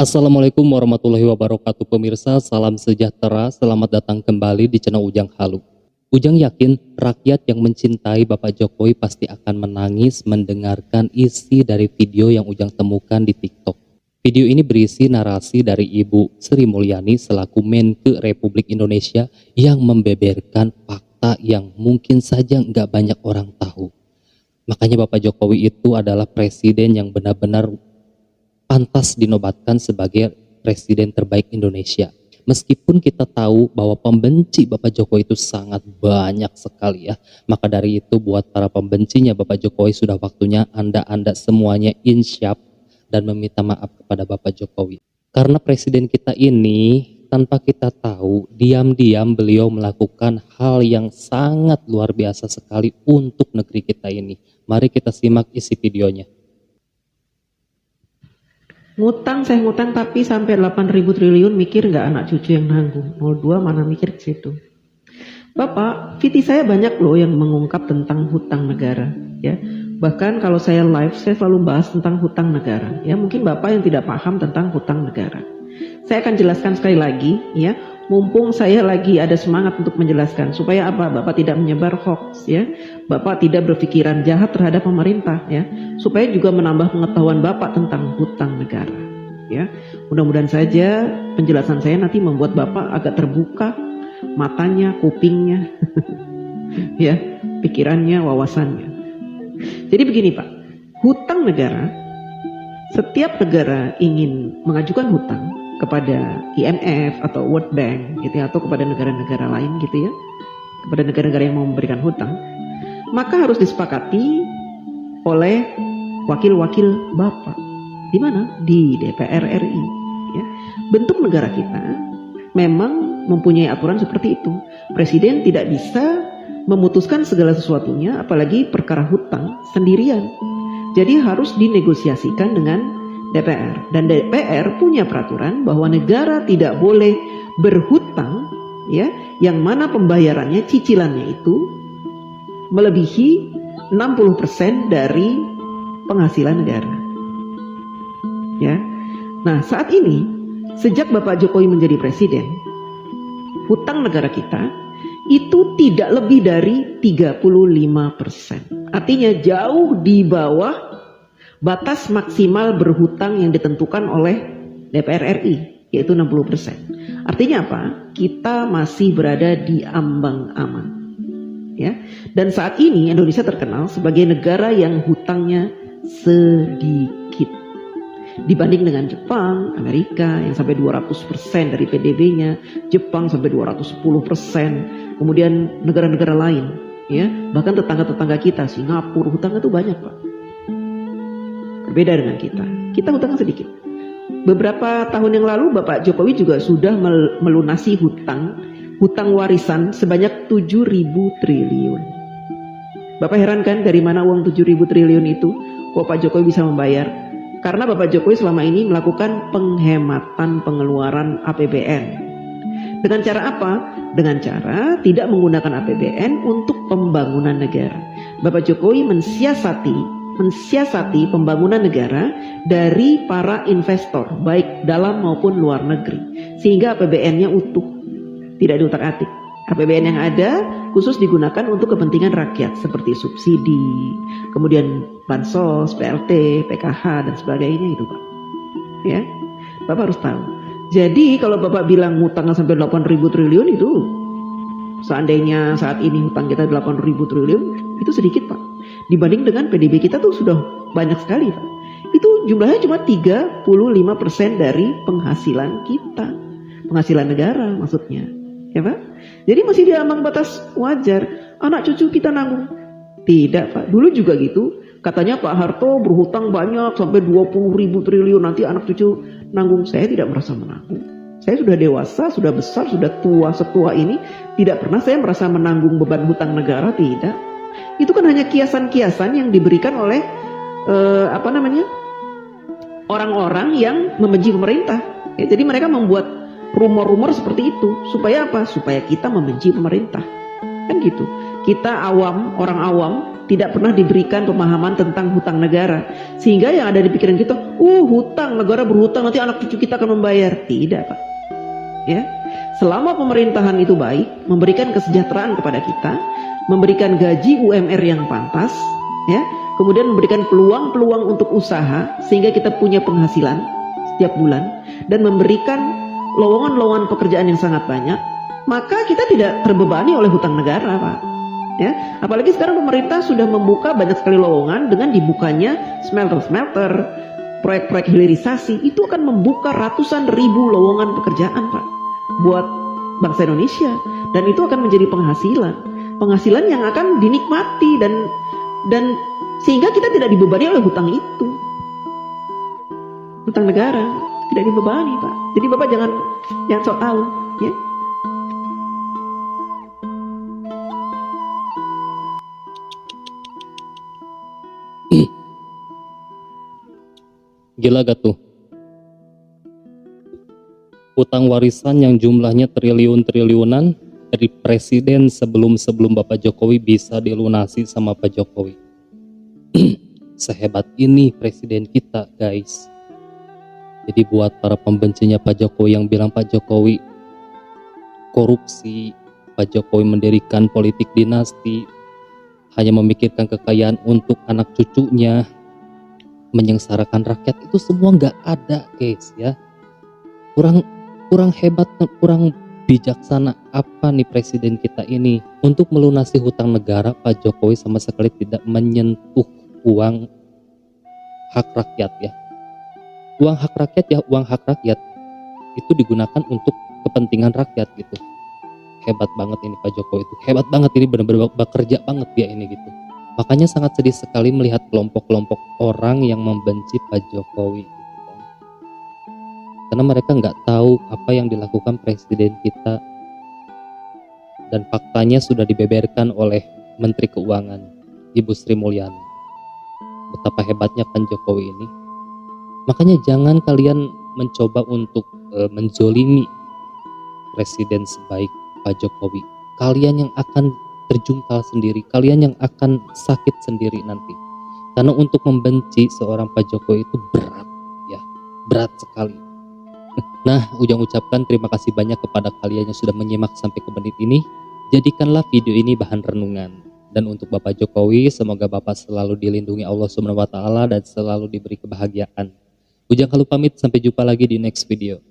Assalamualaikum warahmatullahi wabarakatuh pemirsa, salam sejahtera, selamat datang kembali di channel Ujang Halu. Ujang yakin rakyat yang mencintai Bapak Jokowi pasti akan menangis mendengarkan isi dari video yang Ujang temukan di TikTok. Video ini berisi narasi dari Ibu Sri Mulyani selaku Menke Republik Indonesia yang membeberkan fakta yang mungkin saja nggak banyak orang tahu. Makanya Bapak Jokowi itu adalah presiden yang benar-benar pantas dinobatkan sebagai presiden terbaik Indonesia. Meskipun kita tahu bahwa pembenci Bapak Jokowi itu sangat banyak sekali ya. Maka dari itu buat para pembencinya Bapak Jokowi sudah waktunya Anda semuanya insyaf dan meminta maaf kepada Bapak Jokowi. Karena presiden kita ini tanpa kita tahu, diam-diam beliau melakukan hal yang sangat luar biasa sekali untuk negeri kita ini. Mari kita simak isi videonya. Saya ngutang tapi sampai 8.000 triliun, mikir nggak anak cucu yang nanggung? 02 mana mikir ke situ. Bapak, VT saya banyak loh yang mengungkap tentang hutang negara, ya. Bahkan kalau saya live, saya selalu bahas tentang hutang negara. Ya, mungkin Bapak yang tidak paham tentang hutang negara. Saya akan jelaskan sekali lagi, ya. Mumpung saya lagi ada semangat untuk menjelaskan supaya apa? Bapak tidak menyebar hoax, ya. Bapak tidak berpikiran jahat terhadap pemerintah, ya. Supaya juga menambah pengetahuan Bapak tentang hutang negara, ya. Mudah-mudahan saja penjelasan saya nanti membuat Bapak agak terbuka matanya, kupingnya, ya, pikirannya, wawasannya. Jadi begini Pak, hutang negara, setiap negara ingin mengajukan hutang kepada IMF atau World Bank gitu ya, atau kepada negara-negara lain gitu ya, kepada negara-negara yang mau memberikan hutang, maka harus disepakati oleh wakil-wakil Bapak. Di mana? Di DPR RI. Ya. Bentuk negara kita memang mempunyai aturan seperti itu. Presiden tidak bisa memutuskan segala sesuatunya, apalagi perkara hutang sendirian. Jadi harus dinegosiasikan dengan DPR. Dan DPR punya peraturan bahwa negara tidak boleh berhutang, ya, yang mana pembayarannya, cicilannya itu melebihi 60% dari penghasilan negara. Ya. Nah, saat ini sejak Bapak Jokowi menjadi presiden, hutang negara kita itu tidak lebih dari 35%. Artinya jauh di bawah batas maksimal berhutang yang ditentukan oleh DPR RI, yaitu 60%. Artinya apa? Kita masih berada di ambang aman. Ya. Dan saat ini Indonesia terkenal sebagai negara yang hutangnya sedikit dibanding dengan Jepang, Amerika yang sampai 200% dari PDB-nya, Jepang sampai 210%, kemudian negara-negara lain, ya, bahkan tetangga-tetangga kita, Singapura, hutangnya tuh banyak Pak. Berbeda dengan kita hutangnya sedikit. Beberapa tahun yang lalu Bapak Jokowi juga sudah melunasi hutang warisan sebanyak 7.000 triliun. Bapak heran kan dari mana uang 7.000 triliun itu? Kok Pak Jokowi bisa membayar? Karena Bapak Jokowi selama ini melakukan penghematan pengeluaran APBN. Dengan cara apa? Dengan cara tidak menggunakan APBN untuk pembangunan negara. Bapak Jokowi mensiasati pembangunan negara dari para investor, baik dalam maupun luar negeri. Sehingga APBN-nya utuh, tidak diutak-atik. APBN yang ada khusus digunakan untuk kepentingan rakyat seperti subsidi, kemudian bansos, PLT, PKH dan sebagainya itu Pak. Ya, Bapak harus tahu. Jadi kalau Bapak bilang hutangnya sampai 8.000 triliun itu, seandainya saat ini hutang kita 8.000 triliun, itu sedikit Pak. Dibanding dengan PDB kita tuh sudah banyak sekali Pak. Itu jumlahnya cuma 35% dari penghasilan kita, penghasilan negara maksudnya. Ya Pak? Jadi masih di ambang batas wajar. Anak cucu kita nanggung. Tidak Pak, dulu juga gitu. Katanya Pak Harto berhutang banyak sampai 20.000 triliun, nanti anak cucu nanggung. Saya tidak merasa menanggung. Saya sudah dewasa, sudah besar, sudah tua, setua ini. Tidak pernah saya merasa menanggung beban hutang negara, tidak. Itu kan hanya kiasan-kiasan yang diberikan oleh orang-orang yang membenci pemerintah. Ya, jadi mereka membuat rumor-rumor seperti itu supaya apa? Supaya kita membenci pemerintah. Kan gitu. Kita awam, orang awam tidak pernah diberikan pemahaman tentang hutang negara. Sehingga yang ada di pikiran kita, hutang, negara berhutang, nanti anak cucu kita akan membayar. Tidak, Pak. Ya, selama pemerintahan itu baik, memberikan kesejahteraan kepada kita, memberikan gaji UMR yang pantas, ya, kemudian memberikan peluang-peluang untuk usaha sehingga kita punya penghasilan setiap bulan dan memberikan lowongan-lowongan pekerjaan yang sangat banyak, maka kita tidak terbebani oleh hutang negara, Pak. Ya, apalagi sekarang pemerintah sudah membuka banyak sekali lowongan dengan dibukanya smelter-smelter, proyek-proyek hilirisasi, itu akan membuka ratusan ribu lowongan pekerjaan, Pak, buat bangsa Indonesia, dan itu akan menjadi penghasilan yang akan dinikmati dan sehingga kita tidak dibebani oleh hutang itu, hutang negara tidak dibebani, Pak. Jadi Bapak jangan sok tahu, ya. Gila gak tuh? Hutang warisan yang jumlahnya triliun-triliunan dari presiden sebelum Bapak Jokowi bisa dilunasi sama Pak Jokowi. Sehebat ini presiden kita, guys. Jadi buat para pembencinya Pak Jokowi yang bilang Pak Jokowi korupsi, Pak Jokowi mendirikan politik dinasti, hanya memikirkan kekayaan untuk anak cucunya, menyengsarakan rakyat, itu semua nggak ada, guys, ya. Kurang hebat, kurang bijaksana apa nih presiden kita ini untuk melunasi hutang negara. Pak Jokowi sama sekali tidak menyentuh uang hak rakyat, ya. Uang hak rakyat itu digunakan untuk kepentingan rakyat gitu. Hebat banget ini Pak Jokowi itu, hebat banget ini, benar-benar bekerja banget dia ini gitu. Makanya sangat sedih sekali melihat kelompok-kelompok orang yang membenci Pak Jokowi gitu kan. Karena mereka nggak tahu apa yang dilakukan presiden kita, dan faktanya sudah dibeberkan oleh Menteri Keuangan Ibu Sri Mulyani. Betapa hebatnya kan Jokowi ini. Makanya jangan kalian mencoba untuk menzolimi presiden sebaik Pak Jokowi. Kalian yang akan terjungkal sendiri, kalian yang akan sakit sendiri nanti. Karena untuk membenci seorang Pak Jokowi itu berat, ya, berat sekali. Nah, Ujang ucapkan terima kasih banyak kepada kalian yang sudah menyimak sampai ke menit ini. Jadikanlah video ini bahan renungan. Dan untuk Bapak Jokowi, semoga Bapak selalu dilindungi Allah Subhanahu wa taala dan selalu diberi kebahagiaan. Ujang Halu pamit, sampai jumpa lagi di next video.